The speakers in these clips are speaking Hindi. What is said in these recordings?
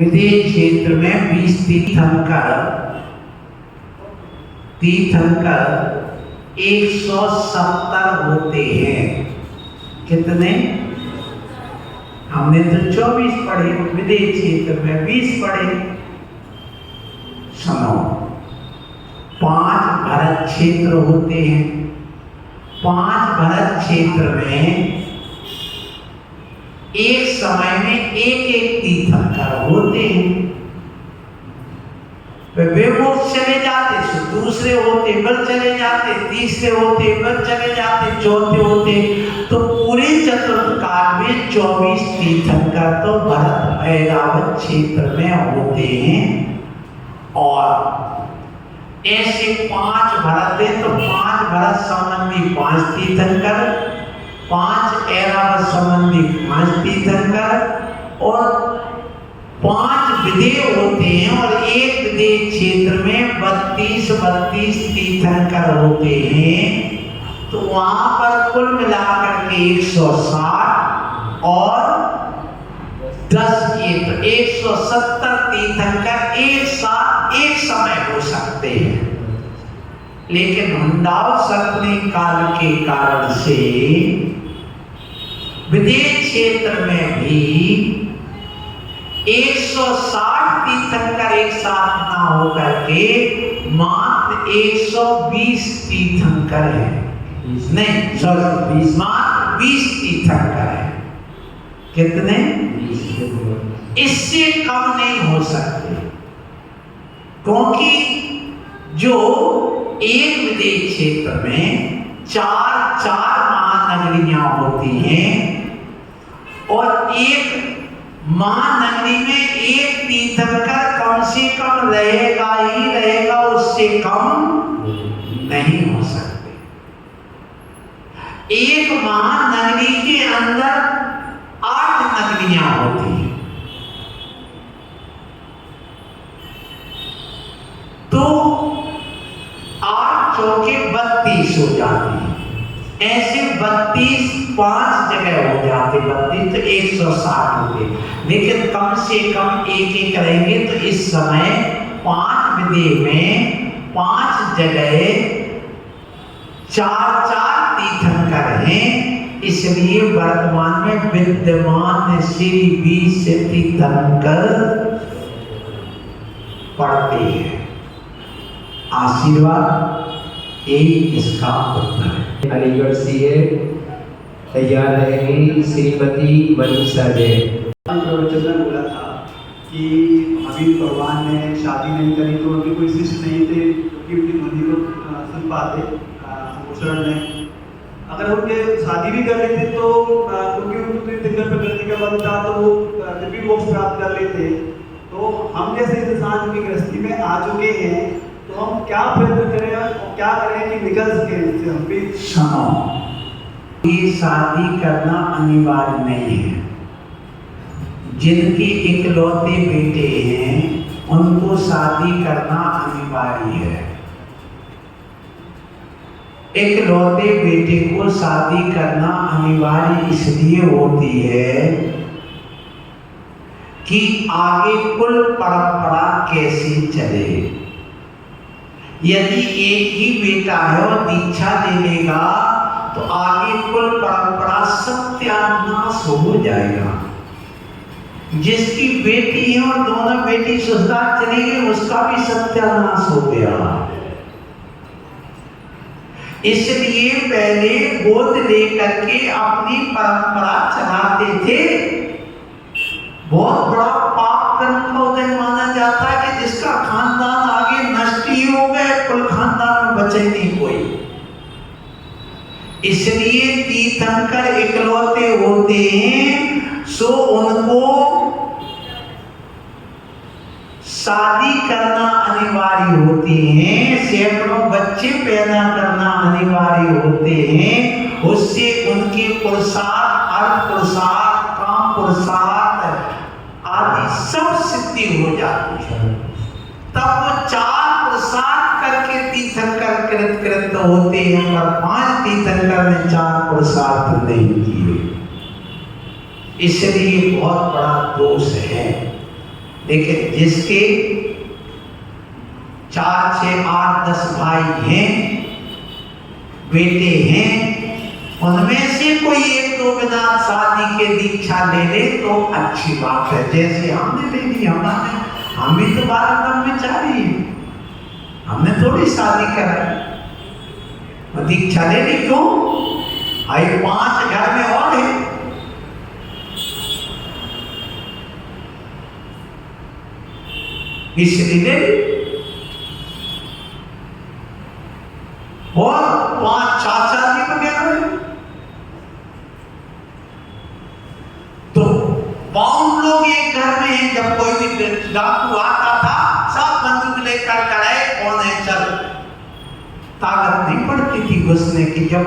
विदेश क्षेत्र में 20 तीर्थंकर 170 होते हैं। कितने? हमने तो 24 पढ़े, विदेश क्षेत्र में 20 पढ़े। सुनो, 5 भरत क्षेत्र होते हैं। 5 भरत क्षेत्र में एक समय में एक तीर्थंकर होते हैं। वे वो चले जाते, दूसरे होते फिर चले जाते, तीसरे होते फिर चले जाते, चौथे होते। तो पूरे चतुर्काल में 24 तीर्थंकर तो भरत ऐरावत क्षेत्र में होते हैं। और ऐसे 5 भरत है तो 5 भरत संबंधी 5 तीर्थंकर, 5 ऐरावत संबंधी 5 तीर्थंकर और 5 विदेह होते हैं। और एक विदेह क्षेत्र में 32 तीर्थंकर होते हैं। तो वहां पर कुल मिलाकर के 160 और 10 तो 170 तीर्थंकर एक साथ एक समय हो सकते हैं। लेकिन हुंडाओ सर्पनी काल के कारण से विदेश क्षेत्र में भी 160 तीर्थंकर एक साथ ना होकर के मात्र 120 तीर्थंकर है। नहीं सॉरी, मात्र 20 तीर्थंकर है। कितने? इससे कम नहीं हो सकते, क्योंकि जो एक विदेश क्षेत्र में 4 महानगरियां होती हैं और एक महानगरी में एक तीर्थंकर कम से कम रहेगा ही रहेगा, उससे कम नहीं हो सकते। एक महानगरी के अंदर 8 नगरियां होती हैं, तो 8 चौके 32 हो जाती है। ऐसे 32 5 जगह हो जाते, 32 तो 160 हो गए। लेकिन कम से कम एक रहेंगे। तो इस समय 5 विदेह में 5 जगह 4 तीर्थंकर हैं। इसलिए वर्तमान में विद्यमान श्री 20 तीर्थंकर पढ़ते हैं। आशीर्वाद यही इसका उत्तर है। अलीगढ़ से तैयार रहेंगी श्रीमती मनीषा जैन। प्रवचन में बोला था कि हबीब भगवान ने शादी नहीं करी तो उनके कोई शिष्य नहीं थे कि उनकी ध्वनि को सुन पाते अनुसरण में। अगर उनके शादी भी कर लेते तो क्योंकि उनको तीर्थंकर प्रकृति का बल था तो वो फिर भी मोक्ष प्राप्त कर लेते। तो हम जैसे इंसान की गृहस्थी में आ चुके हैं तो हम क्या प्रयत्न करें और क्या करें कि निकल सके इससे हम भी। सुनो, ये शादी करना अनिवार्य नहीं है। जिनके इकलौते बेटे हैं उनको शादी करना अनिवार्य है। इकलौते बेटे को शादी करना अनिवार्य इसलिए होती है कि आगे कुल परंपरा कैसे चले। यदि एक ही बेटा है और दीक्षा ले लेगा तो आगे कुल परंपरा सत्यानाश हो जाएगा। जिसकी बेटी है और दोनों बेटी ससुराल चली गई उसका भी सत्यानाश हो गया। इसलिए पहले गोद लेकर के अपनी परंपरा चलाते थे। बहुत बड़ा पाप कर्म का उदय माना जाता है कि जिसका खानदान आगे नष्ट ही हो गए, कुल खानदान में बचे नहीं कोई। इसलिए तीर्थंकर इकलौते होते हैं, सो उनको शादी करना अनिवार्य होते हैं। सैकड़ों बच्चे पैदा करना अनिवार्य होते हैं। उससे उनके पुरुषार्थ, अर्थ पुरुषार्थ, काम पुरुषार्थ आदि सब सिद्धि हो जाती है। तब वो 4 पुरुषार्थ करके तीर्थंकर कृत होते हैं, पर 5 तीर्थंकर ने 4 पुरुषार्थ नहीं किए। इसलिए बहुत बड़ा दोष है। लेकिन जिसके 4, 6, 8, 10 भाई हैं, बेटे हैं, उनमें से कोई एक दो बिना शादी के दीक्षा ले ले तो अच्छी बात है। जैसे हमने ले ली, हम भी तो 12 ब्रह्मचारी हैं, हमने थोड़ी शादी करा, दीक्षा ले ली। क्यों? आई 5 घर में और है, इसलिए ले ली। और 5 चाचा जी वगैरह है, तो 5 लोग एक घर में हैं। जब कोई भी डाकू आता था, सब बंदूक लेकर खड़े, कौन है, चल। ताकत नहीं पड़ती थी घुसने की। जब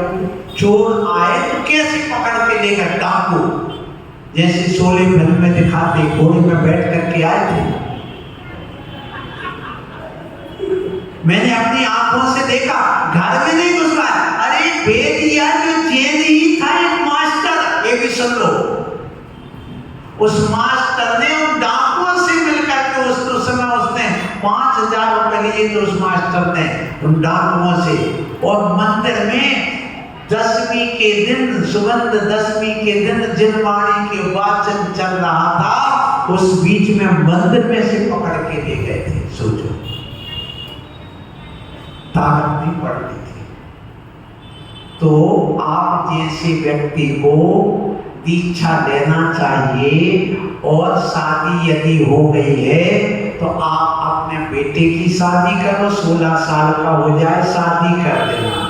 चोर आए तो कैसे पकड़ के ले गए डाकू, जैसे शोले फिल्म में दिखाते, घोड़े में बैठ करके आए थे। मैंने अपनी आंखों से देखा, घर में नहीं घुस पाया। अरे बेदिया जो चेंज ही था, एक मास्टर, ये भी सुन लो, उस मास्टर ने उन डाकुओं से मिलकर के उस समय उसने 5000 रुपए लिए थे उस मास्टर ने उन डाकुओं से। और मंदिर में 10वीं के दिन, सुगंध 10वीं के दिन जिनवाणी के वाचन चल रहा था, उस बीच में मंदिर में से पकड़ के ले गए थे। सोचो, ताकत नहीं पड़ती थी। तो आप जैसे व्यक्ति को दीक्षा लेना चाहिए। और शादी यदि हो गई है तो आप अपने बेटे की शादी करो, 16 साल का हो जाए शादी कर देना।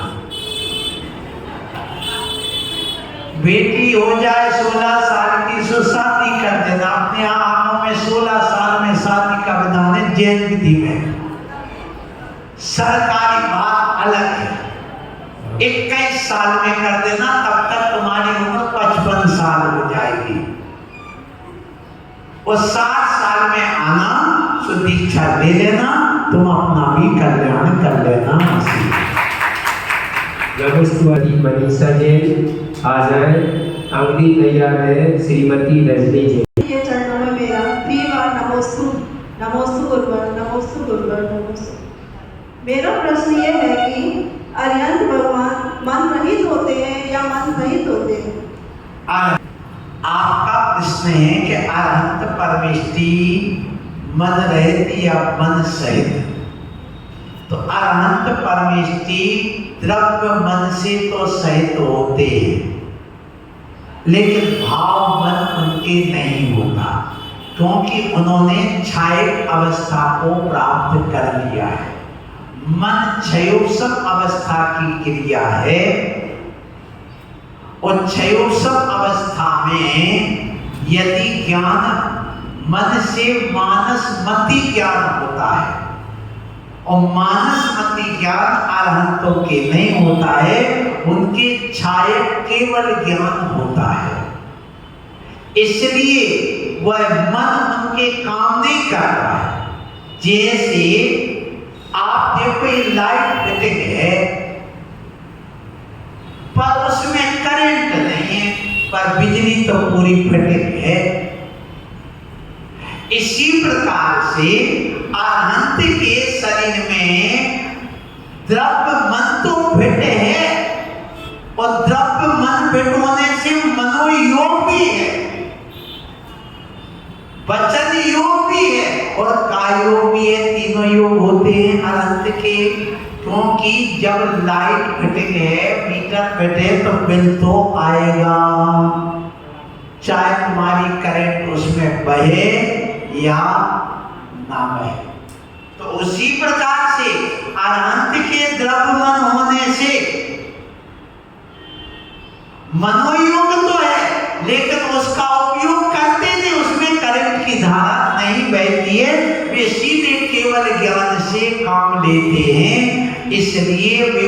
बेटी हो जाए 16 साल की, सो शादी कर देना। अपने आंखों में 16 साल में शादी का विधान है जैन विधि में। सरकारी बात अलग है, 21 साल में कर देना, तब तक तुम्हारी उम्र 55 साल हो जाएगी। और 60 साल में आना, सो दीक्षा ले लेना, तुम अपना भी कल्याण कर लेना। नमस्ते मनीषा जी, आ जाए। अगली तैयार है श्रीमती रजनी जी। ये चरणों में मेरा 3 बार नमोस्तु, नमोस्तु गुरुवर, नमोस्तु गुरुवर, नमोस्तु। मेरा प्रश्न ये है कि अरिहंत भगवान मन रहित होते हैं या मन सहित होते हैं? आपका प्रश्न है कि अरहंत परमेष्टि मन रहित या मन सहित। तो अरहंत परमेष्टि द्रव्य मन से तो सहित होते हैं, लेकिन भाव मन उनके नहीं होता, क्योंकि उन्होंने क्षयिक अवस्था को प्राप्त कर लिया है। मन क्षयोत्सव अवस्था की क्रिया है, और क्षयोत्सव अवस्था में यदि ज्ञान मन से मानसमति ज्ञान होता है, और मानसमति ज्ञान अरहंतों के नहीं होता है, उनके क्षयिक केवल ज्ञान होता है। इसलिए वह मन उनके काम नहीं कर रहा है। जैसे आप देखो, ये लाइट फिटिंग है, पर उसमें करंट नहीं है, पर बिजली तो पूरी फिटिंग है। इसी प्रकार से अरहंत के शरीर में द्रव्य मन तो फिट है, और द्रव्य मन फिट होने से मनोयोग भी है, वचन योग भी है, और काय योग भी है। तीनों योग होते हैं अरहंत के। क्योंकि जब लाइट फिटिंग है, मीटर फिट है, तो बिल तो आएगा, चाहे तुम्हारी करंट उसमें बहे या ना बहे। तो उसी प्रकार से अरहंत के द्रव्य मन होने से मनोयोग तो है, लेकिन उसका उपयोग करते नहीं, उसमें करंट की धारा नहीं बहती है, वे सीधे केवल ज्ञान से काम लेते हैं। इसलिए वे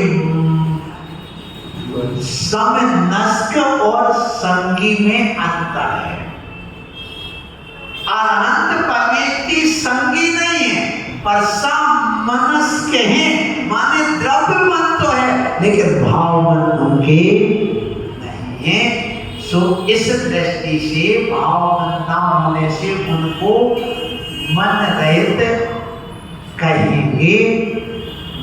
समनस्क और संगी में अंतर है। अरहंत परमेष्टि संगी नहीं है, पर समनस्क हैं, माने द्रव्य मन तो है, लेकिन भाव मन उनके नहीं है। सो इस दृष्टि से भाव मन न होने से उनको मन रहित कहेंगे,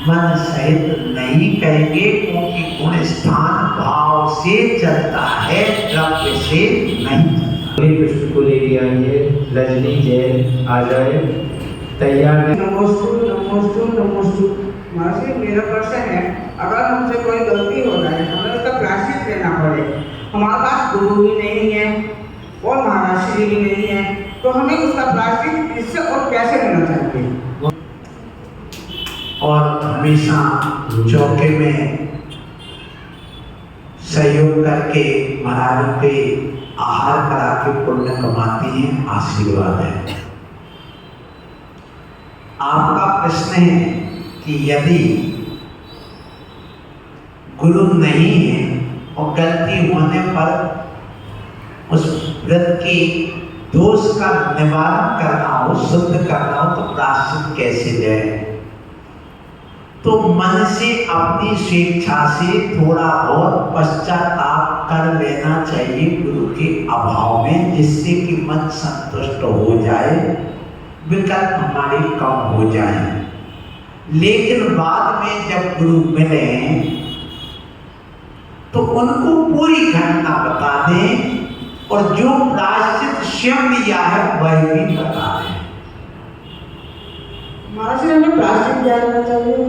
मन सहित नहीं कहेंगे, क्योंकि गुण स्थान भाव से चलता है, द्रव्य से नहीं चलता। अगले प्रश्न को ले लिया है रजनी जैन आ जाए, तैयार है। नमोस्तु नमोस्तु नमोस्तु। महाराज मेरा प्रश्न है, अगर हमसे कोई गलती हो जाए, हमें उसका प्रायश्चित लेना पड़े, हमारे पास गुरु भी नहीं है और महाराज श्री भी नहीं है, तो हमें उसका प्रायश्चित किससे और कैसे लेना चाहिए? और हमेशा चौके में सहयोग करके महाराज के आहार करा के पुण्य कमाती हैं, आशीर्वाद है। आपका प्रश्न है कि यदि गुरु नहीं है और गलती होने पर उस व्रत की दोष का निवारण करना हो, शुद्ध करना हो, तो प्रायश्चित कैसे जाए? तो मन से अपनी स्वेच्छा से थोड़ा बहुत पश्चाताप कर लेना चाहिए गुरु के अभाव में, जिससे कि मन संतुष्ट हो जाए, विकल्प हमारे कम हो जाए। लेकिन बाद में जब गुरु मिले तो उनको पूरी घटना बता दें और जो प्रायश्चित स्वयं लिया है वह भी बता दें। महाराज हमें प्रायश्चित क्या लेना चाहिए?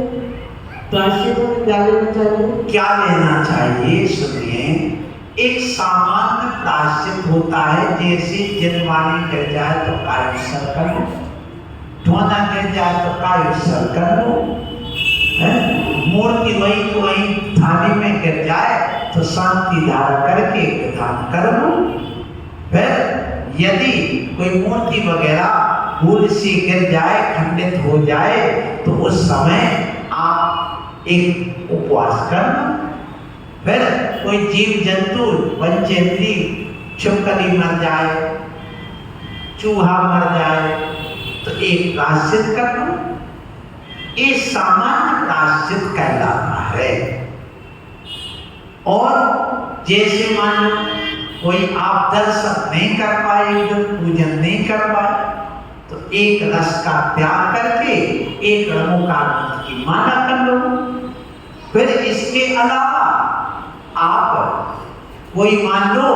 प्रायश्चित में क्या लेना चाहिए? क्या लेना चाहिए सुनिए। एक सामान्य प्रायश्चित होता है, जैसे जन्मानी गिर जाए तो कायुत्सर कर लो, ढोना गिर जाए तो कायुत्सर कर लो, मूर्ति वही तो वही थाली में गिर जाए तो शांति धारण करके विधान कर लो। फिर यदि कोई मूर्ति वगैरह भूल से गिर जाए, खंडित हो जाए, तो उस समय आप एक उपवास कर लो। फिर कोई जीव जंतु पंचेंद्री छिपकली मर जाए, चूहा मर जाए, तो एक प्रायश्चित कर लो। ये सामान्य प्रायश्चित कहलाता है। और जैसे मान लो कोई आप दर्शन नहीं कर पाए, पूजन नहीं कर पाए, तो एक रस का त्याग करके एक रमोकानंद की माला कर लो। फिर इसके अलावा आप कोई मान लो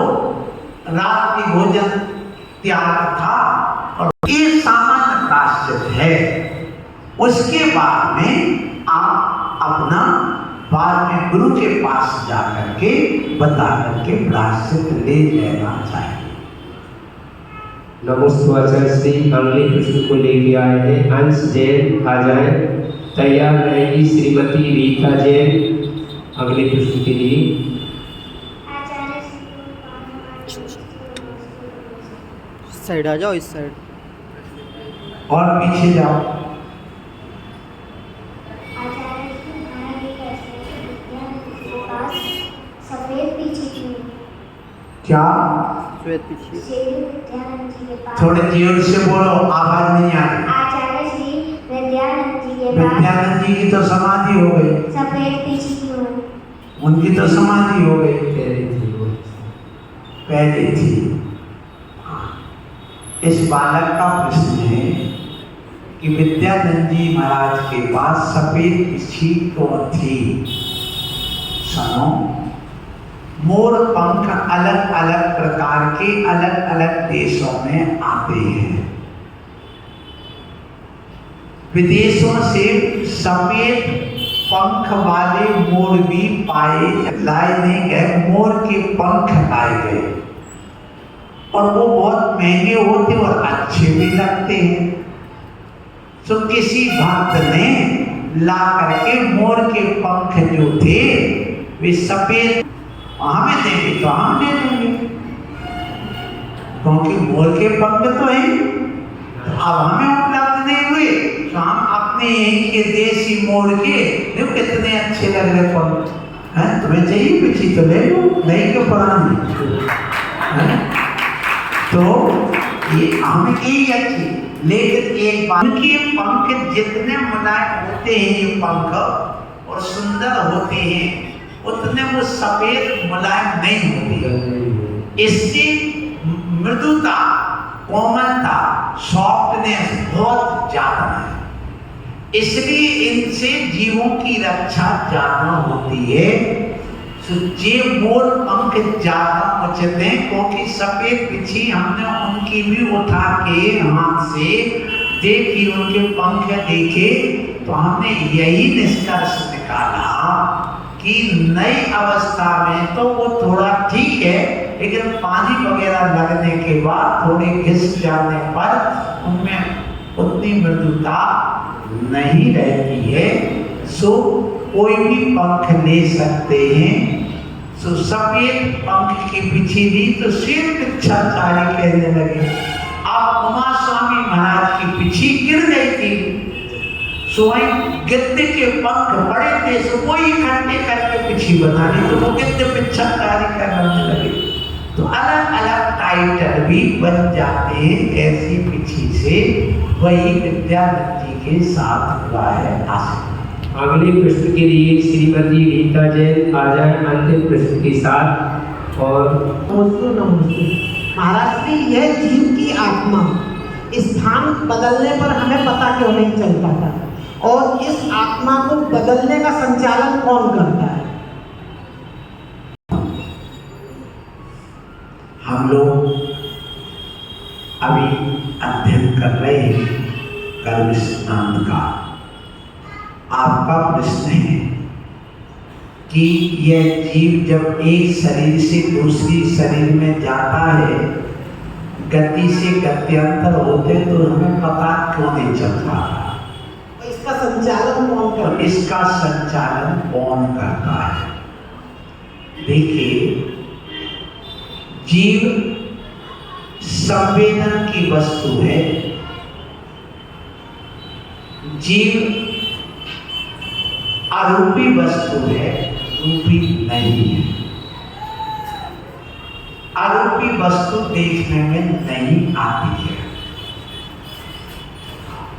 रात्रि भोजन त्याग था, और ये सामान्य प्रायश्चित है। उसके बाद में आप अपना बाद में गुरु के पास जाकर के बता करके प्रायश्चित ले लेना चाहिए। नमोस्तु आचार्य श्री। अगले प्रश्न को ले लिया है अंश जैन आ जाए, तैयार रहेगी श्रीमती रीता जैन अगले प्रश्न के लिए। साइड आ जाओ, इस साइड और पीछे जाओ। क्या? श्वेत पीछे थोड़े जोर से बोलो, आवाज नहीं आ रही। आचार्य श्री विद्यानंद जी के विद्यानंद जी की तो समाधि हो गई, सफेद पीछे क्यों? उनकी तो समाधि हो गई, पहले थी। इस बालक का प्रश्न है कि विद्यानंद जी महाराज के पास सफेद पीछी क्यों थी? सुनो, मोर पंख अलग अलग प्रकार के अलग अलग देशों में आते हैं। विदेशों से सफेद पंख वाले मोर भी लाए नहीं गए, मोर के पंख लाए गए, और वो बहुत महंगे होते और अच्छे भी लगते हैं। तो किसी भक्त ने ला करके मोर के पंख जो थे वे सफेद, हमें देंगे तो हम दे देंगे, क्योंकि मोर के पंख तो हैं, अब हमें उपलब्ध नहीं हुए, तो हम अपने यहीं के देसी मोर के, देखो कितने अच्छे लग रहे पंख हैं, तुम्हें चाहिए पीछे तो ले लो, नहीं क्यों पुरानी है? तो ये हमें यही अच्छी, लेकिन एक बात, उनके पंख जितने मुलायम होते हैं ये पंख और सुंदर होते हैं, उतने वो सफेद मुलायम नहीं होती। इससे मृदुता, कोमलता सॉफ्टनेस बहुत ज्यादा है, इसलिए इनसे जीवों की रक्षा ज्यादा होती है। तो जे मोर पंख ज्यादा उचते, क्योंकि सफेद बिच्छी हमने उनकी भी उठा के हाथ से देखी, उनके पंख देखे, तो हमने यही निष्कर्ष निकाला कि नई अवस्था में तो वो थोड़ा ठीक है, लेकिन पानी वगैरह लगने के बाद थोड़े घिस जाने पर उनमें उतनी मृदुता नहीं रहती है। सो कोई भी पंख ले सकते हैं। सो सफेद पंख की बिच्छी दी तो सिर्फ इच्छाचारी कहने लगे। अब उमा स्वामी महाराज की बिच्छी गिर गई थी, स्वयं गिद्ध के पंख बड़े थे, सो वो इकट्ठे करके बिच्छी बना ली, तो वो गिद्ध पिच्छाचारी करने लगे। तो अलग अलग टाइटल भी बन जाते हैं ऐसी बिच्छी से। वही विद्यानंद जी के साथ हुआ है। आशीर्वाद। अगले प्रश्न के लिए श्रीमती रीता जैन आ जाए अंतिम प्रश्न के साथ। और नमस्ते महाराज जी, यह जीव की आत्मा स्थान बदलने पर हमें पता क्यों नहीं चल पाता, और इस आत्मा को बदलने का संचालन कौन करता है? हम लोग अभी अध्ययन कर रहे हैं कर्म सिद्धांत का। आपका प्रश्न है कि यह जीव जब एक शरीर से दूसरी शरीर में जाता है, गति से गत्यंतर होते, तो हमें पता क्यों नहीं चल पाता? इसका संचालन कौन करता है? इसका संचालन कौन करता है? देखिए, जीव संवेदन की वस्तु है। जीव अरूपी वस्तु है, रूपी नहीं है। अरूपी वस्तु देखने में नहीं आती है,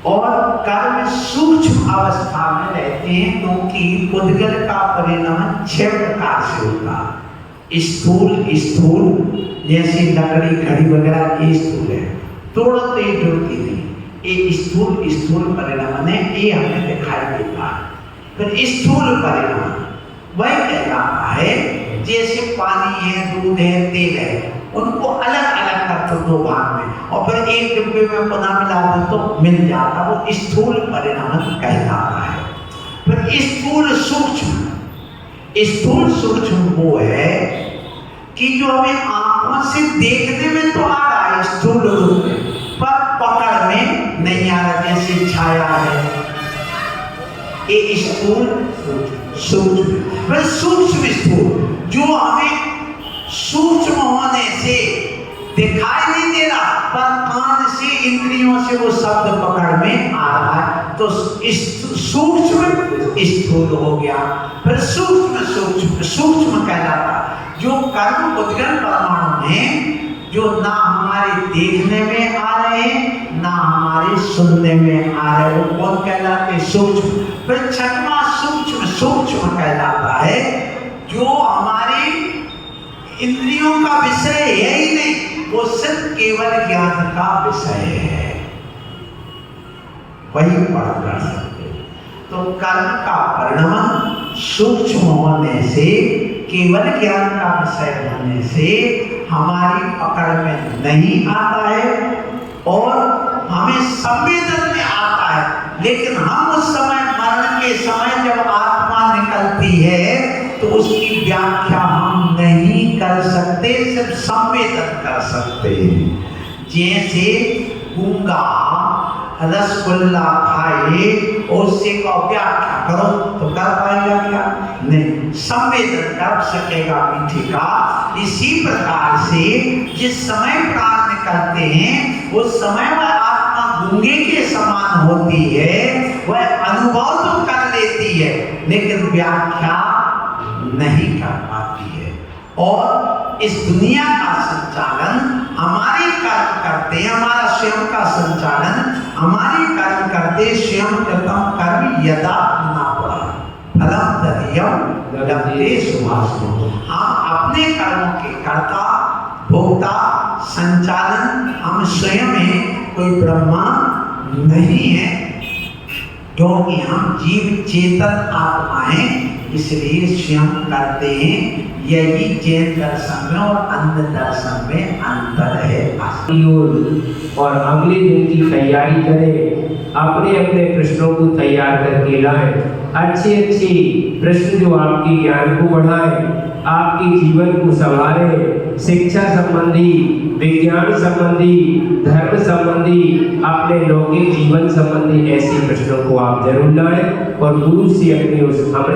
और कर्म सूक्ष्म अवस्था में रहते हैं, क्योंकि पुद्गल का परिणाम 6 प्रकार से होता है। स्थूल जैसे लकड़ी घड़ी वगैरह, ये स्थूल है, तोड़ते ही जुड़ती नहीं, ये स्थूल परिणाम है, ये हमें दिखाई देता है। फिर स्थूल परिणाम वही कहलाता है, जैसे पानी है, दूध है, तेल है, उनको अलग अलग कर दो 2 भाग में, और फिर एक डिब्बे में पुनः मिला दो तो मिल जाता, वो स्थूल परिणाम कहलाता है। फिर स्थूल सूक्ष्म वो है कि जो हमें आंखों से देखने में तो आ रहा है स्थूल रूप में, पर पकड़ में नहीं आ रहा, जैसे छाया है, ये स्थूल सूक्ष्म स्थूल, जो हमें सूक्ष्म होने से दिखाई नहीं दे रहा, पर कान से इंद्रियों से वो शब्द पकड़ में आ रहा है, तो सूक्ष्म स्थूल हो गया। फिर सूक्ष्म कहलाता, जो कर्म उद्गम परमाणु में, जो ना हमारे देखने में आ रहे हैं, ना हमारे सुनने में आ रहे, वो कौन कहलाते? सूक्ष्म। फिर 6वां सूक्ष्म कहलाता है, जो हमारी इंद्रियों का विषय है ही नहीं, वो सिर्फ केवल ज्ञान का विषय है, वही पढ़ कर सकते। तो कर्म का परिणाम सूक्ष्म होने से, केवल ज्ञान का विषय होने से हमारी पकड़ में नहीं आता है, और हमें संवेदन में आता है, लेकिन हम उस समय मरण के समय जब आत्मा निकलती है, तो उसकी व्याख्या हम नहीं कर सकते, सिर्फ संवेदन कर सकते हैं। जैसे गूंगा रसगुल्ला खाए, उससे का व्याख्या करो तो कर पाएगा क्या? नहीं, संवेदन कर सकेगा मीठे का। इसी प्रकार से जिस समय प्राण निकलते हैं, उस समय वह आत्मा गूंगे के समान होती है, वह अनुभव तो कर लेती है, लेकिन व्याख्या नहीं कर पाती है। और इस दुनिया का संचालन हमारे कर्म करते हैं, हमारा स्वयं का संचालन हमारे कर्म करते, स्वयं कृतम कर्म यदा न पड़ा फलम तदीयम लभते सुभाषितो। हम अपने कर्मों के कर्ता, भोक्ता, संचालन हम स्वयं हैं, कोई ब्रह्मा नहीं है, क्योंकि हम जीव चेतन आत्मा हैं, इसलिए स्वयं करते हैं। यही जैन दर्शन में और अन्य दर्शन में अंतर है। और अगले दिन की तैयारी करें, अपने अपने प्रश्नों को तैयार करके लाएं, अच्छे प्रश्न जो आपके ज्ञान को बढ़ाएं, आपके जीवन को संवारें, शिक्षा संबंधी, विज्ञान संबंधी, धर्म संबंधी, अपने लौकिक जीवन संबंधी ऐसे प्रश्नों को आप जरूर लाएं और गुरु से अपने उस अमृत